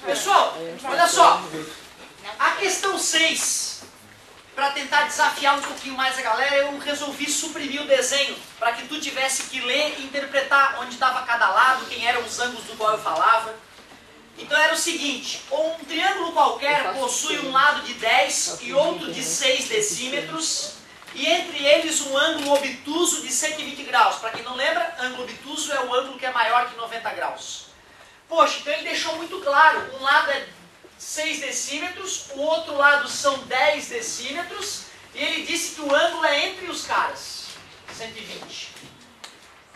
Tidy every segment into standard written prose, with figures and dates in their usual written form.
Pessoal, olha só. A questão 6, para tentar desafiar um pouquinho mais a galera, eu resolvi suprimir o desenho, para que tu tivesse que ler e interpretar onde estava cada lado, quem eram os ângulos do qual eu falava. Então era o seguinte, um triângulo qualquer possui um lado de 10 e outro de 6 decímetros, e entre eles um ângulo obtuso de 120 graus. Para quem não lembra, ângulo obtuso é o ângulo que é maior que 90 graus. Poxa, então ele deixou muito claro, um lado é 6 decímetros, o outro lado são 10 decímetros, e ele disse que o ângulo é entre os caras, 120.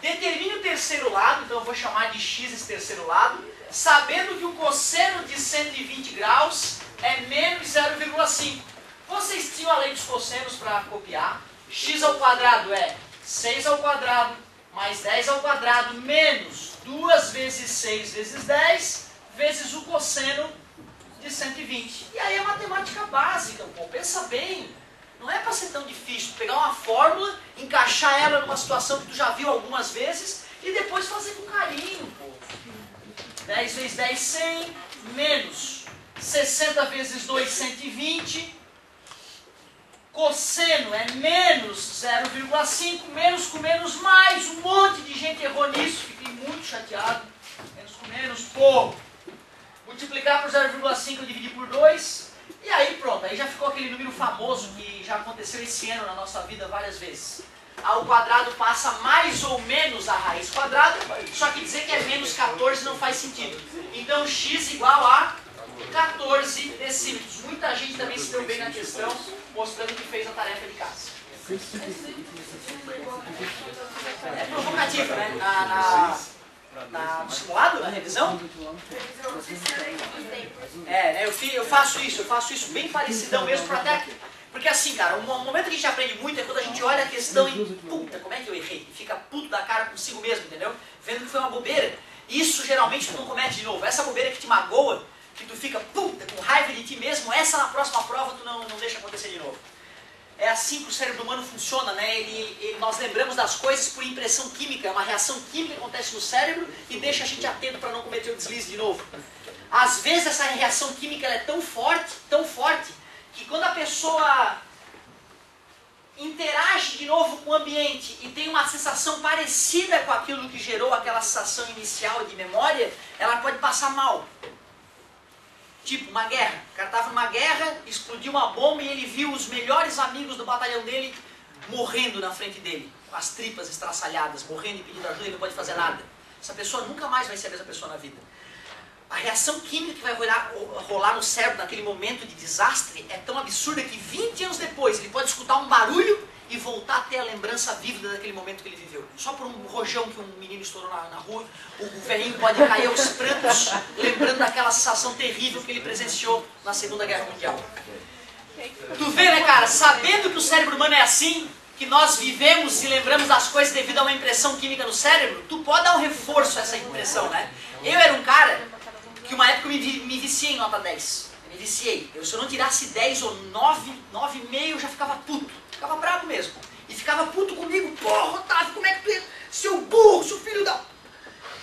Determine o terceiro lado, então eu vou chamar de x esse terceiro lado, sabendo que o cosseno de 120 graus é menos 0,5. Vocês tinham a lei dos cossenos para copiar. X ao quadrado é 6 ao quadrado mais 10 ao quadrado menos 2 vezes 6 vezes 10 vezes o cosseno de 120. E aí é matemática básica, pô. Pensa bem. Não é para ser tão difícil. Pegar uma fórmula, encaixar ela numa situação que tu já viu algumas vezes e depois fazer com carinho, pô. 10 vezes 10, 100, menos 60 vezes 2, 120. Cosseno é menos 0,5, menos com menos mais. Um monte de gente errou nisso, fiquei muito chateado. Menos com menos, pô. Multiplicar por 0,5 eu dividi por 2. E aí pronto, aí já ficou aquele número famoso que já aconteceu esse ano na nossa vida várias vezes. Ao quadrado passa mais ou menos a raiz quadrada, só que dizer que é menos 14 não faz sentido. Então x igual a 14 decímetros. Muita gente também se deu bem na questão, mostrando que fez a tarefa de casa. É provocativo, né? No simulado, na revisão? Eu faço isso bem parecidão mesmo para até aqui. Porque assim, cara, o momento que a gente aprende muito é quando a gente olha a questão e puta, como é que eu errei? E fica puto da cara consigo mesmo, entendeu? Vendo que foi uma bobeira. Isso geralmente tu não comete de novo. Essa bobeira que te magoa, que tu fica puta, com raiva de ti mesmo, essa na próxima prova tu não deixa acontecer de novo. É assim que o cérebro humano funciona, né? Nós lembramos das coisas por impressão química, é uma reação química que acontece no cérebro e deixa a gente atento para não cometer o deslize de novo. Às vezes essa reação química ela é tão forte, que quando a pessoa interage de novo com o ambiente e tem uma sensação parecida com aquilo que gerou aquela sensação inicial de memória, ela pode passar mal. Tipo, uma guerra. O cara estava numa guerra, explodiu uma bomba e ele viu os melhores amigos do batalhão dele morrendo na frente dele, com as tripas estraçalhadas, morrendo e pedindo ajuda e não pode fazer nada. Essa pessoa nunca mais vai ser a mesma pessoa na vida. A reação química que vai rolar no cérebro naquele momento de desastre é tão absurda que 20 anos depois ele pode escutar um barulho e voltar a ter a lembrança vívida daquele momento que ele viveu. Só por um rojão que um menino estourou na rua, o velhinho pode cair aos prantos, lembrando daquela sensação terrível que ele presenciou na Segunda Guerra Mundial. Tu vê, né, cara? Sabendo que o cérebro humano é assim, que nós vivemos e lembramos das coisas devido a uma impressão química no cérebro, tu pode dar um reforço a essa impressão, né? Eu era um cara que uma época eu me viciei em nota 10. Eu me viciei. Se eu não tirasse 10 ou 9,5 eu já ficava puto. Ficava bravo mesmo. E ficava puto comigo. Porra, Otávio, como é que tu é? Seu burro, seu filho da...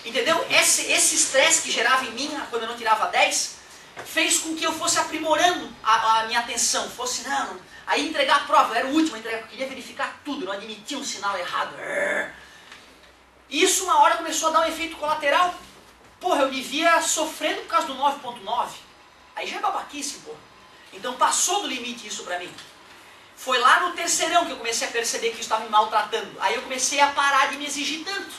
Entendeu? Esse estresse que gerava em mim quando eu não tirava 10 fez com que eu fosse aprimorando a minha atenção. Fosse, não... Aí entregar a prova, eu era o último a entregar, eu queria verificar tudo, não admitia um sinal errado. Isso uma hora começou a dar um efeito colateral. Porra, eu me via sofrendo por causa do 9,9. Aí já é babaquice, porra. Então passou do limite isso pra mim. Foi lá no terceirão que eu comecei a perceber que isso estava me maltratando. Aí eu comecei a parar de me exigir tanto.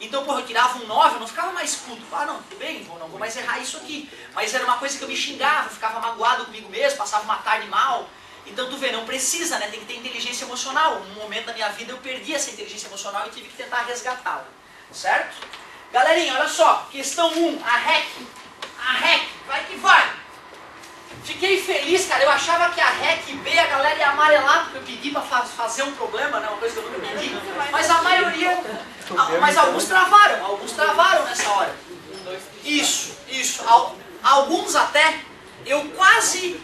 Então, porra, eu tirava um 9, eu não ficava mais puto. Ah, não, tudo bem, não vou mais errar isso aqui. Mas era uma coisa que eu me xingava, eu ficava magoado comigo mesmo, passava uma tarde mal. Então, tu vê, não precisa, né? Tem que ter inteligência emocional. Um momento da minha vida eu perdi essa inteligência emocional e tive que tentar resgatá-la. Certo? Galerinha, olha só. Questão 1, a REC, vai que vai. Fiquei feliz, cara. Eu achava que a REC B a galera ia amarelar, porque eu pedi pra fazer um problema, né? Uma coisa que eu nunca pedi. Mas a maioria... Mas alguns travaram nessa hora. Isso. Alguns até... Eu quase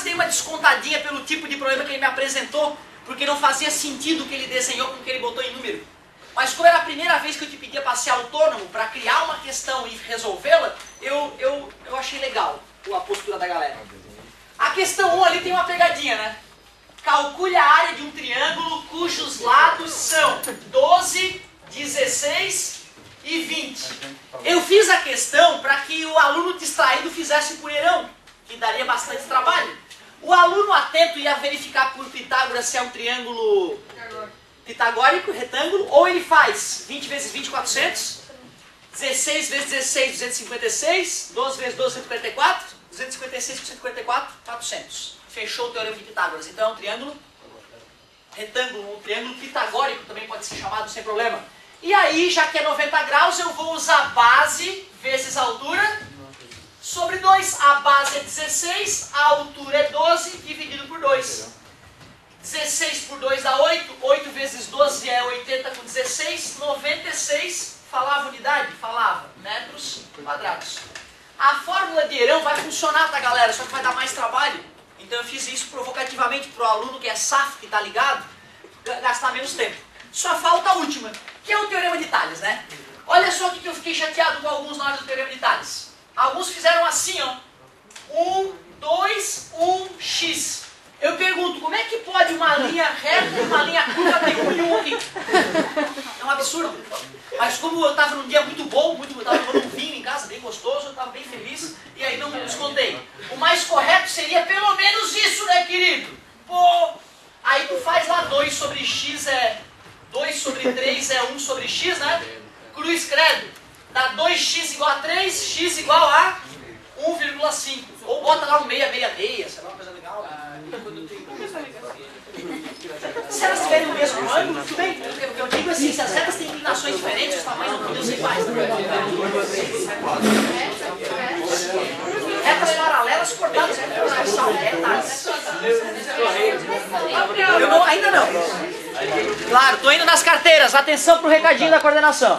dei uma descontadinha pelo tipo de problema que ele me apresentou, porque não fazia sentido o que ele desenhou com o que ele botou em número. Mas como era primeira vez que eu te pedia para ser autônomo, para criar uma questão e resolvê-la, eu achei legal a postura da galera. A questão 1 ali tem uma pegadinha, né? Calcule a área de um triângulo cujos lados são 12, 16 e 20. Eu fiz a questão para que o aluno distraído fizesse poeirão, que daria bastante trabalho. O aluno atento ia verificar por Pitágoras se é um triângulo pitagórico, retângulo, ou ele faz 20 vezes 20, 400, 16 vezes 16, 256, 12 vezes 12, 144, 256 por 144, 400. Fechou o teorema de Pitágoras. Então é um triângulo retângulo, um triângulo pitagórico também pode ser chamado sem problema. E aí, já que é 90 graus, eu vou usar base vezes a altura sobre 2. A base é 16, a altura é 12, dividido por 2. 16 por 2 dá 8, 8 vezes 12 é 80 com 16, 96, falava unidade? Falava, metros quadrados. A fórmula de Herão vai funcionar, tá galera? Só que vai dar mais trabalho. Então eu fiz isso provocativamente para o aluno que é safo, que está ligado, gastar menos tempo. Só falta a última, que é o Teorema de Tales, né? Olha só o que eu fiquei chateado com alguns na hora do Teorema de Tales. Alguns fizeram assim, ó. 1, 2, 1, x. Eu pergunto, como é que pode uma linha reta e uma linha curva ter 1 e 1 aqui? É um absurdo. Mas como eu estava num dia muito bom, eu estava tomando um vinho em casa, bem gostoso, eu estava bem feliz, e aí não me descontei. O mais correto seria pelo menos isso, né, querido? Pô! Aí tu faz lá 2 sobre x é... 2 sobre 3 é 1 sobre x, né? Cruz credo. Dá 2x igual a 3, x igual a 1,5. Ou bota lá um 666, sei lá, uma coisa legal. Se elas tiverem o mesmo ângulo, tudo bem. O que eu digo é assim, se as retas têm inclinações diferentes, os tamanhos não podem ser iguais. Retas paralelas cortadas por retas. Eu não, ainda não. Claro, tô indo nas carteiras. Atenção pro recadinho da coordenação.